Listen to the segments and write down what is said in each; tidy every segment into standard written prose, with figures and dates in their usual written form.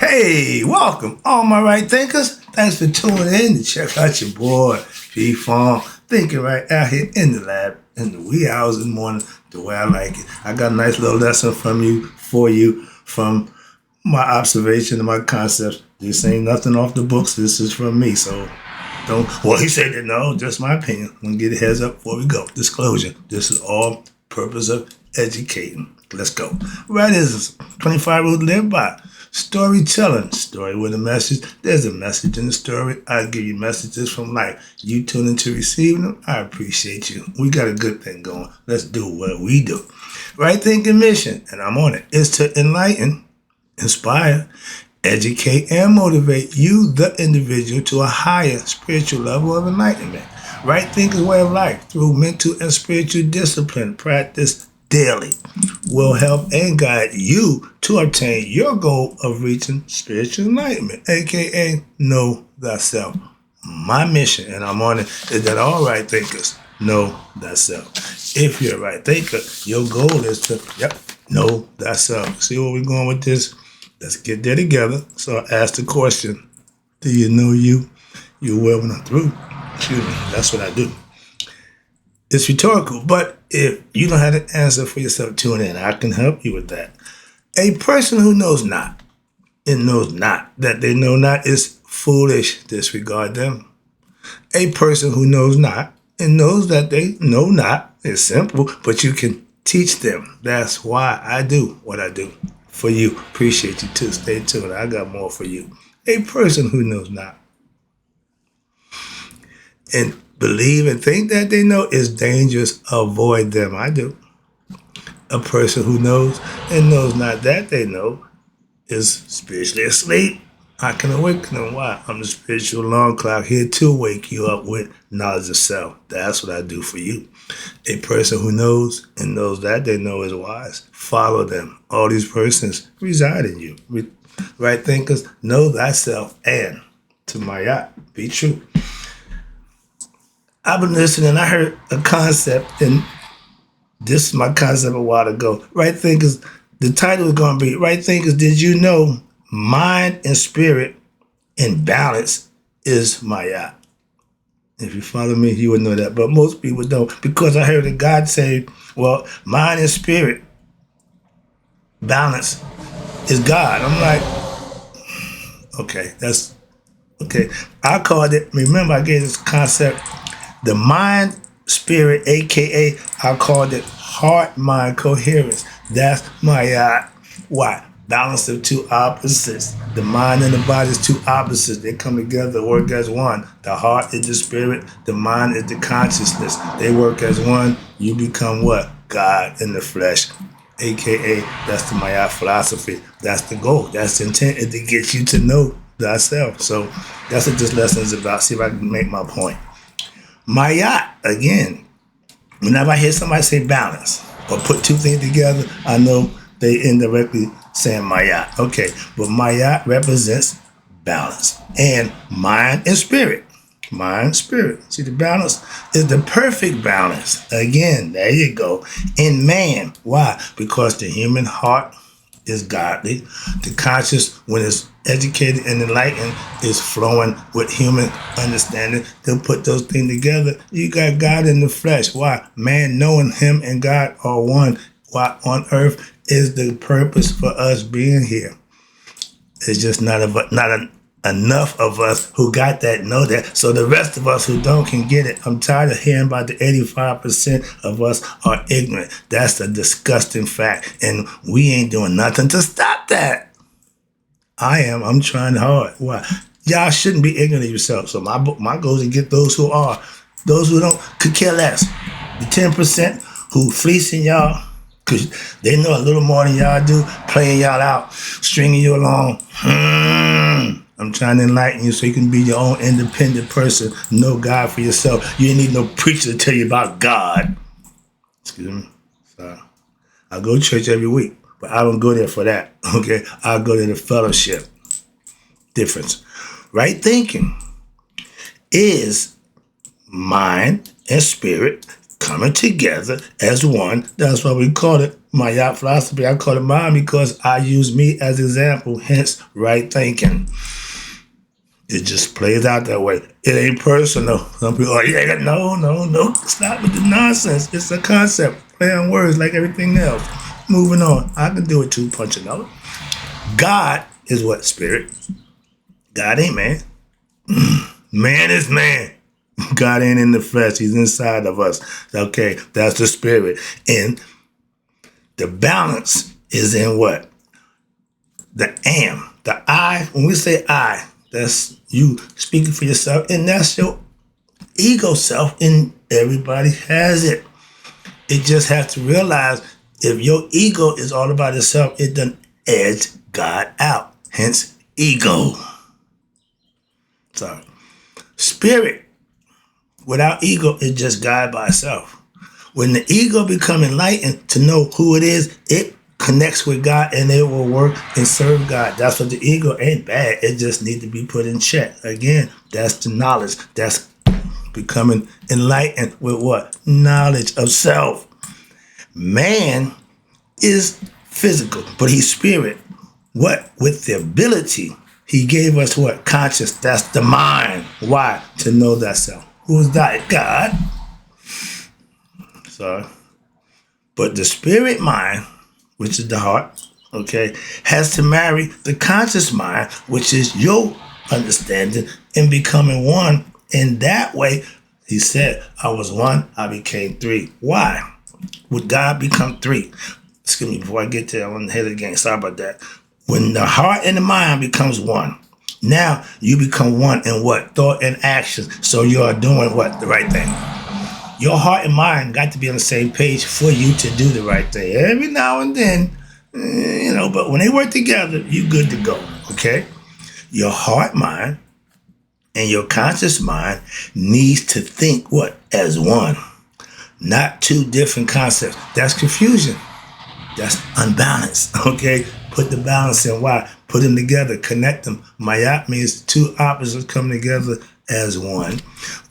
Hey, welcome, all my right thinkers. Thanks for tuning in to check out your boy, P Fong, thinking right out here in the lab in the wee hours of the morning the way I like it. I got a nice little lesson for you, from my observation and my concepts. This ain't nothing off the books. This is from me, so don't. Well, he said that no, just my opinion. I'm gonna get a heads up before we go. Disclosure. This is all purpose of educating. Let's go. Right is 25 rules to live by. Storytelling. Story with a message. There's a message in the story. I give you messages from life. You tune into receiving them. I appreciate you. We got a good thing going. Let's do what we do. Right thinking mission, and I'm on it, is to enlighten, inspire, educate, and motivate you, the individual, to a higher spiritual level of enlightenment. Right thinking way of life through mental and spiritual discipline practice daily will help and guide you to obtain your goal of reaching spiritual enlightenment, aka know thyself. My mission, and I'm on it, is that all right thinkers know thyself. If you're a right thinker, your goal is to know thyself. See where we're going with this? Let's get there together. So I ask the question, do you know you? You will when I'm through. Excuse me, that's what I do. It's rhetorical, but if you don't have the answer for yourself, tune in. I can help you with that. A person who knows not and knows not that they know not is foolish. Disregard them. A person who knows not and knows that they know not is simple, but you can teach them. That's why I do what I do for you. Appreciate you too. Stay tuned. I got more for you. A person who knows not and believe and think that they know is dangerous. Avoid them. I do. A person who knows and knows not that they know is spiritually asleep. I can awaken them. Why? I'm the spiritual alarm clock here to wake you up with knowledge of self. That's what I do for you. A person who knows and knows that they know is wise. Follow them. All these persons reside in you. Right thinkers, know thyself, and to my yacht, be true. I've been listening. I heard a concept, and this is my concept a while ago. Right thinkers, the title is going to be Right Thinkers, did you know mind and spirit in balance is Maya? If you follow me, you would know that. But most people don't, because I heard that God say, well, mind and spirit balance is God. I'm like, okay, that's okay. I called it, remember I gave this concept, the mind, spirit, aka I called it heart-mind coherence. That's my why? Balance of two opposites. The mind and the body is two opposites. They come together, work as one. The heart is the spirit. The mind is the consciousness. They work as one. You become what? God in the flesh. AKA, that's the Maya philosophy. That's the goal. That's the intent, is to get you to know thyself. So that's what this lesson is about. See if I can make my point. Maya, again, whenever I hear somebody say balance or put two things together, I know they indirectly saying Maya. Okay, but Maya represents balance and mind and spirit. Mind, spirit. See, the balance is the perfect balance. Again, there you go. In man. Why? Because the human heart is godly. The conscious, when it's educated and enlightened, is flowing with human understanding. They'll put those things together. You got God in the flesh. Why? Man knowing him and God are one. Why? On earth is the purpose for us being here. It's just not enough of us who got that know that. So the rest of us who don't can get it. I'm tired of hearing about the 85% of us are ignorant. That's a disgusting fact. And we ain't doing nothing to stop that. I am. I'm trying hard. Why? Y'all shouldn't be ignorant of yourself. So my goal is to get those who are. Those who don't could care less. The 10% who fleecing y'all, because they know a little more than y'all do, playing y'all out, stringing you along. I'm trying to enlighten you so you can be your own independent person. Know God for yourself. You ain't need no preacher to tell you about God. Excuse me. So I go to church every week, but I don't go there for that. Okay? I go to the fellowship. Difference. Right thinking is mind and spirit coming together as one. That's why we call it My yacht philosophy, I call it mine because I use me as example, hence right thinking. It just plays out that way. It ain't personal. Some people are, yeah, no. Stop with the nonsense. It's a concept. Play on words like everything else. Moving on. I can do it too, punch a note. God is what? Spirit. God ain't man. Man is man. God ain't in the flesh. He's inside of us. Okay, that's the spirit. And the balance is in what? The am. The I. When we say I, that's you speaking for yourself. And that's your ego self. And everybody has it. It just has to realize if your ego is all about itself, it doesn't edge God out. Hence, ego. Sorry. Spirit, without ego, is just God by itself. When the ego becomes enlightened to know who it is, it connects with God and it will work and serve God. That's what the ego ain't bad. It just needs to be put in check. Again, that's the knowledge. That's becoming enlightened with what? Knowledge of self. Man is physical, but he's spirit. What? With the ability. He gave us what? Conscious. That's the mind. Why? To know that self. Who is that? God. Sorry. But the spirit mind, which is the heart, okay, has to marry the conscious mind, which is your understanding, and becoming one. In that way, he said, I was one, I became three. Why would God become three? Excuse me, before I get there, I want to hit it again. Sorry about that. When the heart and the mind becomes one, now you become one in what? Thought and action. So you are doing what? The right thing. Your heart and mind got to be on the same page for you to do the right thing. Every now and then, but when they work together, you good to go, okay? Your heart, mind, and your conscious mind needs to think what? As one. Not two different concepts. That's confusion. That's unbalanced, okay? Put the balance in. Why? Put them together, connect them. Mayat means two opposites come together as one.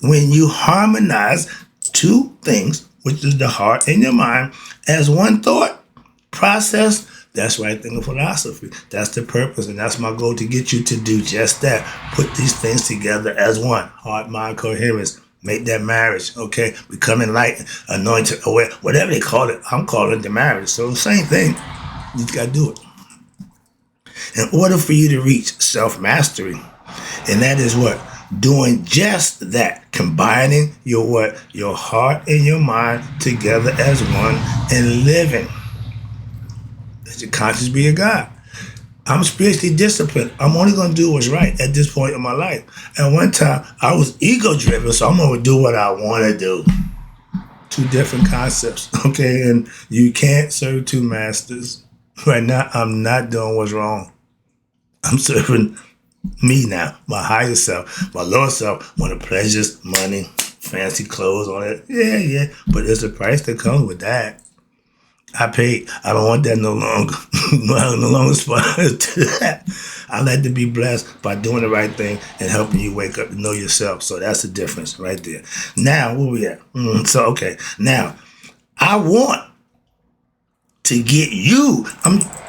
When you harmonize two things, which is the heart and your mind, as one thought process, that's right thinking philosophy. That's the purpose, and that's my goal, to get you to do just that. Put these things together as one. Heart, mind, coherence. Make that marriage, okay? Become enlightened, anointed, aware, whatever they call it. I'm calling it the marriage. So same thing. You just got to do it. In order for you to reach self-mastery, and that is what? Doing just that. Combining your what? Your heart and your mind together as one and living. Let your conscience be a God. I'm spiritually disciplined. I'm only going to do what's right at this point in my life. At one time, I was ego-driven, so I'm going to do what I want to do. Two different concepts, okay? And you can't serve two masters. Right now, I'm not doing what's wrong. I'm serving me now, my higher self. My lower self want the pleasures, money, fancy clothes, all that. Yeah. But there's a price that comes with that. I paid. I don't want that no longer. I no longer aspire to that. I like to be blessed by doing the right thing and helping you wake up and know yourself. So that's the difference right there. Now, where we at? Okay. Now, I want to get you.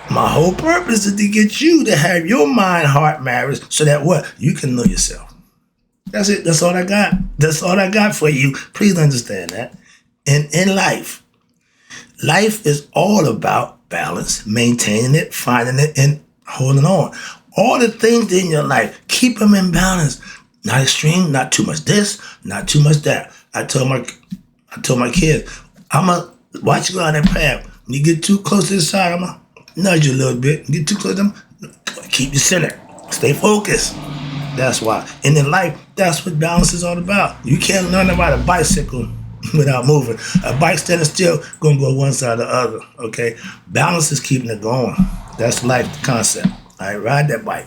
My whole purpose is to get you to have your mind, heart marriage so that what? You can know yourself. That's it. That's all I got. That's all I got for you. Please understand that. And in life is all about balance, maintaining it, finding it, and holding on. All the things in your life, keep them in balance. Not extreme, not too much this, not too much that. I told my kids, I'm going to watch you go on that path. When you get too close to the side, I'm going to nudge you a little bit. Get too close to them, keep you centered. Stay focused. That's why. And in life, that's what balance is all about. You can't learn to ride a bicycle without moving. A bike standing still, going to go one side or the other, okay? Balance is keeping it going. That's life, the concept. All right, ride that bike.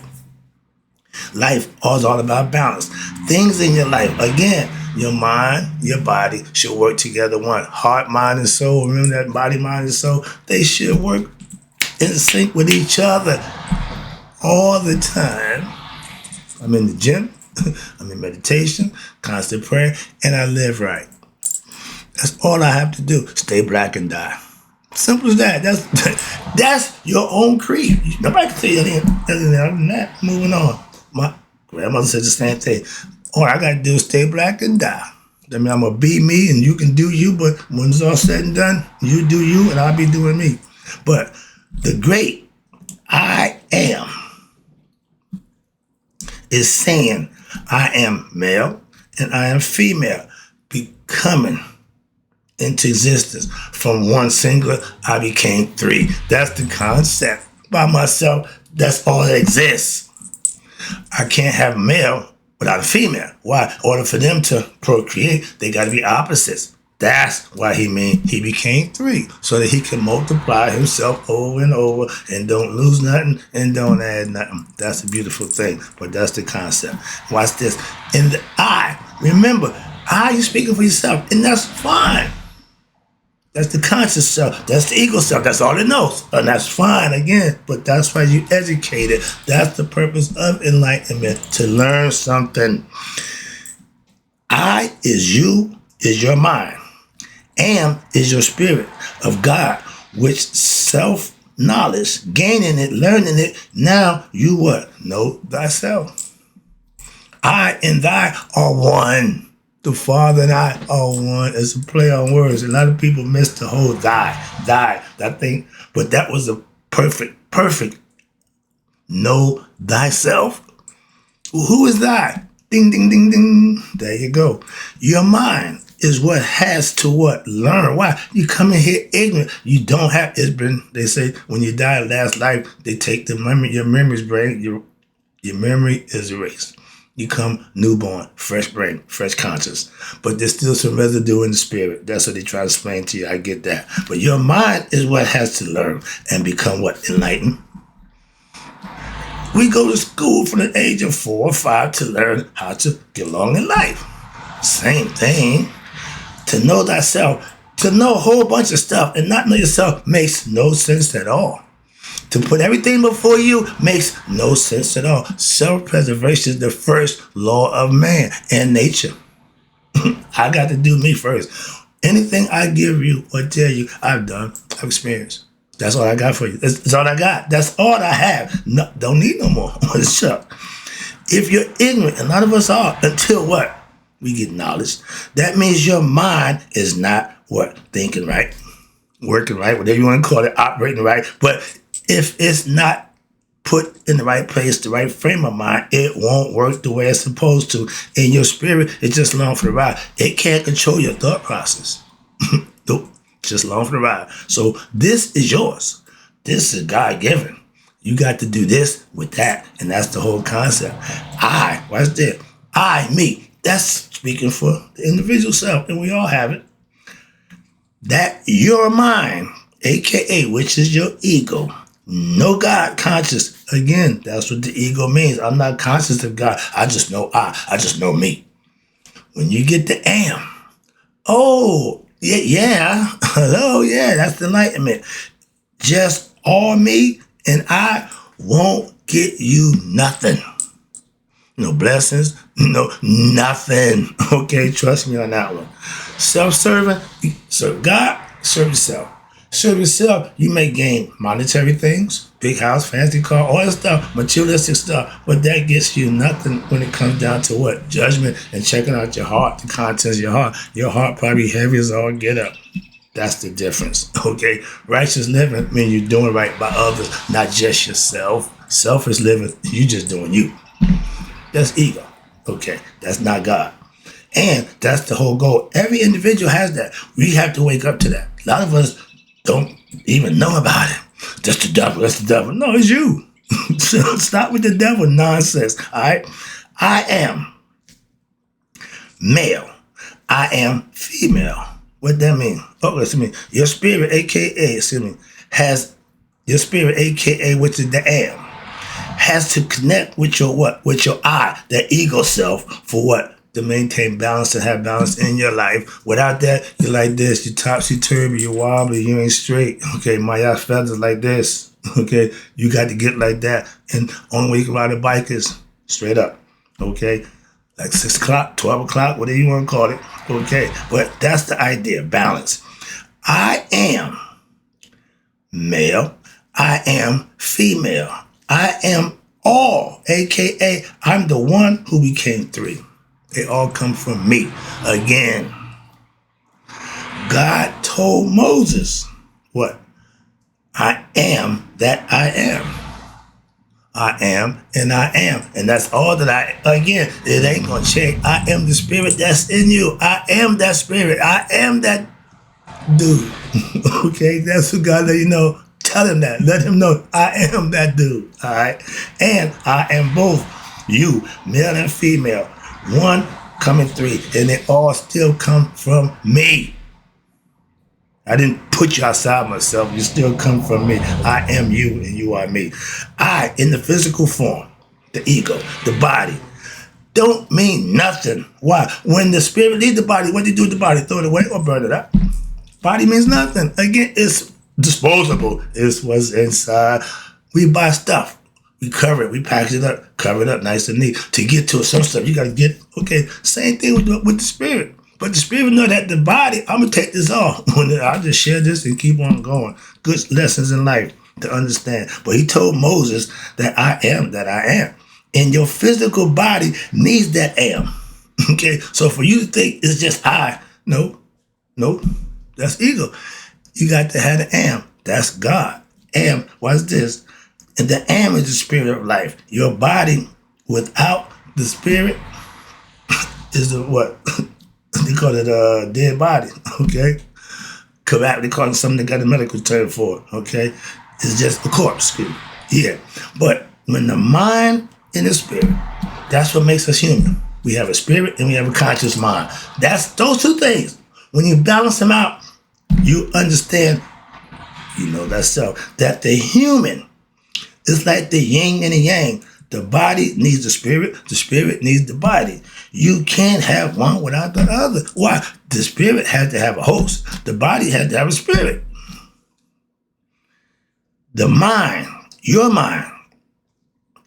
Life is all about balance. Things in your life, again, your mind, your body should work together one. Heart, mind, and soul. Remember that body, mind, and soul? They should work in sync with each other all the time. I'm in the gym. I'm in meditation, constant prayer, and I live right. That's all I have to do. Stay black and die. Simple as that. That's your own creed. Nobody can tell you anything other than that. Moving on. My grandmother said the same thing. All I gotta do is stay black and die. I mean, I'm gonna be me and you can do you, but when it's all said and done, you do you and I'll be doing me. But the great I am is saying I am male and I am female, becoming into existence. From one singular, I became three. That's the concept. By myself, that's all that exists. I can't have male without a female. Why? In order for them to procreate, they got to be opposites. That's why he became three, so that he can multiply himself over and over and don't lose nothing and don't add nothing. That's a beautiful thing, but that's the concept. Watch this. In the I, remember, you're speaking for yourself, and that's fine. That's the conscious self. That's the ego self. That's all it knows. And that's fine again. But that's why you educate it. That's the purpose of enlightenment, to learn something. I is you, is your mind. Am is your spirit of God, which self-knowledge, gaining it, learning it. Now you what? Know thyself. I and thy are one. The Father and I are one. It's a play on words. A lot of people miss the whole thy, that thing. But that was a perfect. Know thyself. Well, who is thy? Ding, ding, ding, ding. There you go. Your mind is what has to what? Learn. Why? You come in here ignorant. You don't have, they say when you die last life, they take the memory, your memory's brain, your memory is erased. You come newborn, fresh brain, fresh conscious. But there's still some residue in the spirit. That's what they try to explain to you. I get that. But your mind is what has to learn and become what? Enlightened. We go to school from the age of 4 or 5 to learn how to get along in life. Same thing. To know thyself, to know a whole bunch of stuff and not know yourself makes no sense at all. To put everything before you makes no sense at all. Self-preservation is the first law of man and nature. I got to do me first. Anything I give you or tell you, I've done, I've experienced. That's all I got for you. That's all I got. That's all I have. No, don't need no more. What's up? If you're ignorant, and a lot of us are, until what? We get knowledge. That means your mind is not what? Thinking right, working right, whatever you want to call it, operating right. But if it's not put in the right place, the right frame of mind, it won't work the way it's supposed to. In your spirit, it's just along for the ride. It can't control your thought process. Nope, just along for the ride. So this is yours. This is God-given. You got to do this with that, and that's the whole concept. Watch this. Me. That's speaking for the individual self, and we all have it. That your mind, aka which is your ego, no God conscious. Again, that's what the ego means. I'm not conscious of God. I just know I just know me. When you get the am, oh, yeah. Hello, yeah, that's the enlightenment. Just all me and I won't get you nothing. No blessings, no nothing. Okay, trust me on that one. Self-serving, serve God, serve yourself. Serve yourself, you may gain monetary things, big house, fancy car, all that stuff, materialistic stuff, but that gets you nothing when it comes down to what? Judgment and checking out your heart, the contents of your heart. Your heart probably heavy as all get up. That's the difference, okay? Righteous living means you're doing right by others, not just yourself. Selfish living, you just doing you. That's ego, okay? That's not God. And that's the whole goal. Every individual has that. We have to wake up to that. A lot of us don't even know about it. That's the devil. That's the devil. No, it's you. So stop with the devil nonsense. All right. I am male. I am female. What that mean? Oh, excuse me. Your spirit, aka, has your spirit, aka, which is the am, has to connect with your what? With your I, that ego self, for what? To maintain balance, to have balance in your life. Without that, you're like this. You're topsy-turvy, you're wobbly, you ain't straight. Okay, my ass feathers like this. Okay, you got to get like that. And only way you can ride a bike is straight up. Okay, like 6 o'clock, 12 o'clock, whatever you want to call it. Okay, but that's the idea, balance. I am male. I am female. I am all, aka I'm the one who became three. They all come from me. Again, God told Moses, what? I am that I am. I am and I am. And that's all that again, it ain't gonna change. I am the spirit that's in you. I am that spirit. I am that dude. Okay, that's what God let you know. Tell him that. Let him know I am that dude. All right. And I am both you, male and female. One coming three. And they all still come from me. I didn't put you outside myself. You still come from me. I am you and you are me. I, in the physical form, the ego, the body, don't mean nothing. Why? When the spirit leaves the body, what do you do with the body? Throw it away or burn it up? Body means nothing. Again, it's disposable. It's what's inside. We buy stuff. We cover it. We package it up. Cover it up nice and neat. To get to some stuff, you got to get, okay, same thing with the spirit. But the spirit know that the body, I'm going to take this off. I'll just share this and keep on going. Good lessons in life to understand. But he told Moses that I am that I am. And your physical body needs that am. Okay? So for you to think it's just I, no, that's ego. You got to have the am. That's God. Am, what's this? And the am is the spirit of life. Your body without the spirit is the what? They call it a dead body, okay? They call it something they got a medical term for it, okay? It's just a corpse, yeah. But when the mind and the spirit, that's what makes us human. We have a spirit and we have a conscious mind. That's those two things. When you balance them out, you understand, that self, that the human is like the yin and the yang. The body needs the spirit needs the body. You can't have one without the other. Why? The spirit had to have a host. The body had to have a spirit. The mind, your mind,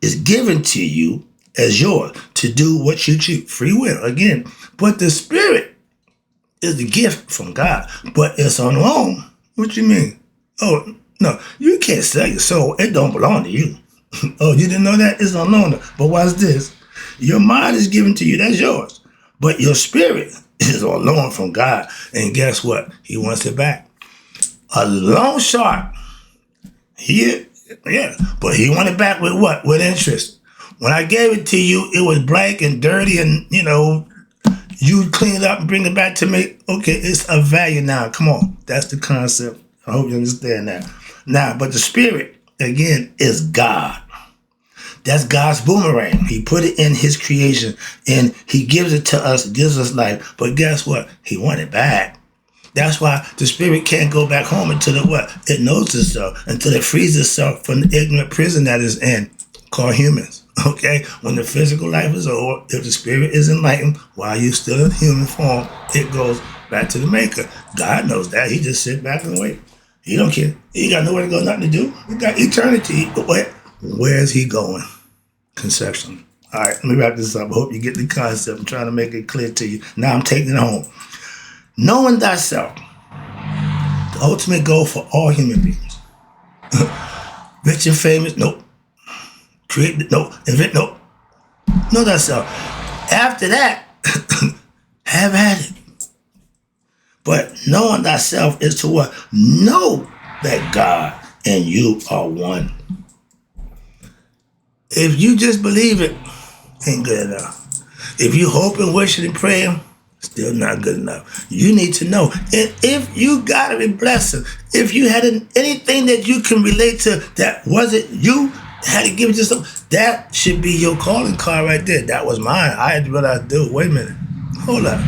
is given to you as yours to do what you choose. Free will, again. But the spirit is the gift from God. But it's on loan. What you mean? Oh, no, you can't sell your soul. It don't belong to you. Oh, you didn't know that? It's on loan. But what's this? Your mind is given to you. That's yours. But your spirit is on loan from God. And guess what? He wants it back. A loan shark. But he wanted it back with what? With interest. When I gave it to you, it was blank and dirty and, you clean it up and bring it back to me. Okay, it's of value now. Come on. That's the concept. I hope you understand that. Now, but the spirit, again, is God. That's God's boomerang. He put it in his creation and he gives it to us, gives us life. But guess what? He wants it back. That's why the spirit can't go back home until it knows itself, until it frees itself from the ignorant prison that is in, called humans. Okay? When the physical life is over, if the spirit is enlightened while you're still in human form, it goes back to the maker. God knows that. He just sit back and wait. He don't care. He got nowhere to go, nothing to do. He got eternity. But where's he going? Conception. All right, let me wrap this up. I hope you get the concept. I'm trying to make it clear to you. Now I'm taking it home. Knowing thyself, the ultimate goal for all human beings. Rich and famous, nope. Create, nope. Invent, nope. Know thyself. After that, have at it. But knowing thyself is to what? Know that God and you are one. If you just believe it, ain't good enough. If you hope and wish and pray, still not good enough. You need to know. And if you got a blessing, if you had anything that you can relate to that wasn't you, had to give it to someone, that should be your calling card right there. That was mine. I had to realize, dude, wait a minute. Hold up.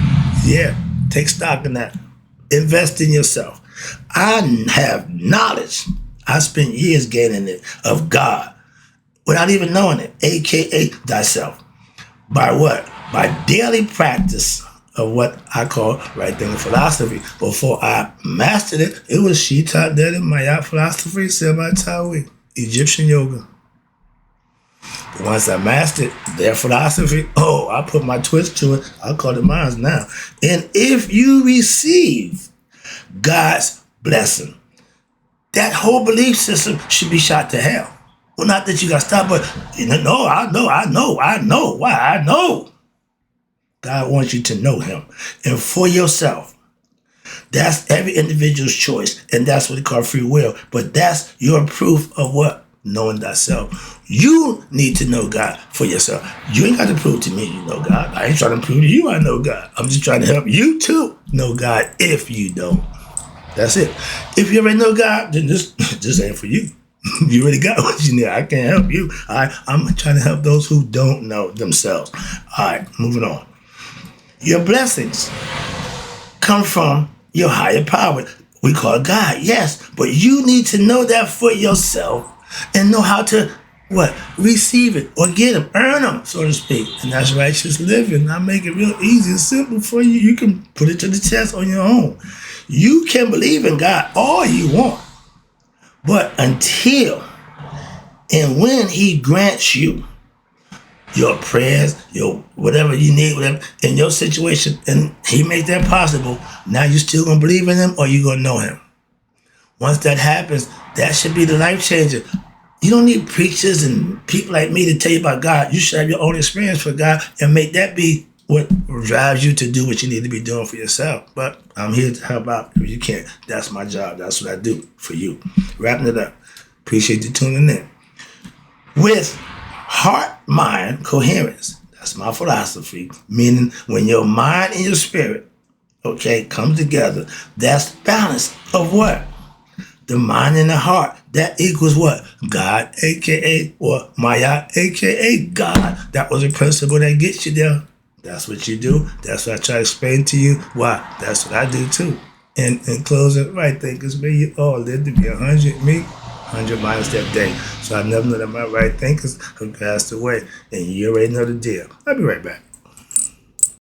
Yeah, take stock in that. Invest in yourself. I have knowledge. I spent years gaining it of God without even knowing it, aka thyself. By what? By daily practice of what I call right thinking philosophy. Before I mastered it, it was Shita Deda Maya philosophy, Sema Tawi, Egyptian yoga. But once I mastered their philosophy, I put my twist to it. I call it mine now. And if you receive God's blessing, that whole belief system should be shot to hell. Well, not that you got to stop, but no, I know. Why? I know. God wants you to know him. And for yourself. That's every individual's choice. And that's what they call free will. But that's your proof of what? Knowing thyself. You need to know God for yourself. You ain't got to prove to me you know God. I ain't trying to prove to you I know God. I'm just trying to help you too know God if you don't. That's it. If you already know God, then this ain't for you. You already got what you need. I can't help you. I'm trying to help those who don't know themselves. All right, moving on. Your blessings come from your higher power. We call God, yes. But you need to know that for yourself and know how to, what? Receive it or get them, earn them, so to speak. And that's righteous living. I make it real easy and simple for you. You can put it to the test on your own. You can believe in God all you want. But until and when he grants you your prayers, your whatever you need, whatever in your situation, and he made that possible, now you still gonna believe in him or you gonna know him. Once that happens, that should be the life changer. You don't need preachers and people like me to tell you about God. You should have your own experience for God and make that be what drives you to do what you need to be doing for yourself. But I'm here to help out if you can't. That's my job. That's what I do for you. Wrapping it up. Appreciate you tuning in. With heart-mind coherence. That's my philosophy. Meaning when your mind and your spirit, okay, come together, that's balance of what? The mind and the heart. That equals what? God, a.k.a. or Maya, a.k.a. God. That was a principle that gets you there. That's what you do. That's what I try to explain to you. Why? That's what I do too. And in closing, right thinkers, may you all live to be 100, me, 100 minus that day. So I never know that my right thinkers have passed away. And you already know the deal. I'll be right back.